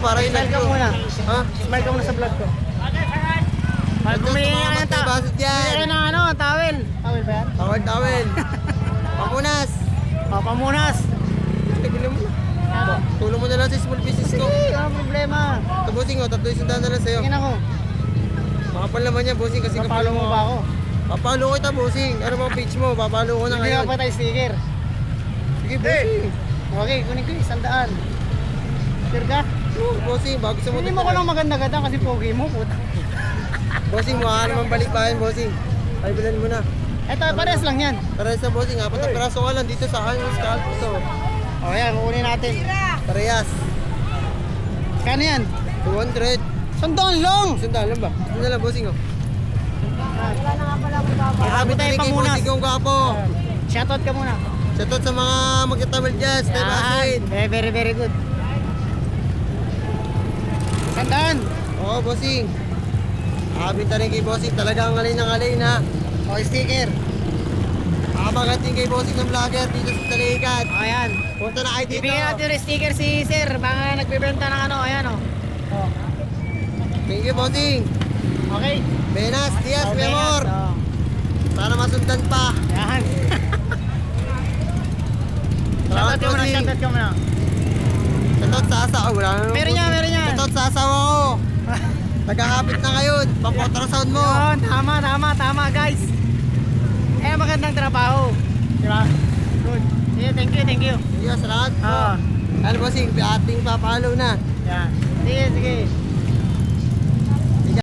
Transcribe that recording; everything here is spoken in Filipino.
Para yung Smile ka muna. Ha? Smile ka muna sa vlog ko. Bumili ka ng Basit yan. Bumili ka ng ano, towel. Towel ba yan? Tawad, tawel. Pamunas. O, pamunas. Tignan mo. Tulong mo na lang sa small business ko. Hindi, walang problema. Ito, bossing, oh. 300 na lang sa'yo. Tingin ako. Makapal naman yan, bossing, kasi Papalo mo ba ako? Papalo kita, bossing. Ano bang page mo? Papalo ko na Hindi ngayon. ka pa tayo sticker. Sige, bossing. Okay, kunin ko 100. Sure ka? Sure, bossing, bago sa Hindi mo ko lang maganda-ganda kasi pogi mo, puta. Bossing, mukha naman balik bayan, bossing. Ay, bilan mo na. Eto, parehas lang yan. Parehas na, bossing. 4 na peraso ka lang dito sa akin. Scalp ito. O, yan, kukunin natin. Parehas. Kano yan? 200. Sandaan lang! Sandaan lang ba? Sandaan lang, bossing, oh. Wala na nga pala kung baba. Sabi tayo pamunas. Bossing, yung gwapo. Shoutout ka muna. Shoutout sa mga magtatamil dyan. Stay basin. Very, very good. Sandaan! Oo, bossing. Binta rin kay bossing. Talagang alay ng alay na. O, sticker. Makapagating kay bossing ng vlogger dito sa Talikat. O, ayan. Punta na kayo dito. Ibigyan natin yung sticker si sir. Baka nagbibenta ng ano, ayan o. O. Thank you, bossing. Okay. Benas, Diaz, O, mi amor. Benas, o. Sana masundan pa. Ayan. Salamat, Shoutout ka muna, bossing. shoutout ka muna. Shoutout sa asawa. Wala na naman, Meron yan, bossing. meron yan. Shoutout sa asawa ko. Nagkakapit na ngayon. Pang-ultrasound mo. Yun, tama guys. Eh, magandang trabaho. Diba? Good. Sige, thank you. Sige, salamat po. Oo. Ano, bossing? Ating papalo na. Yan. Sige.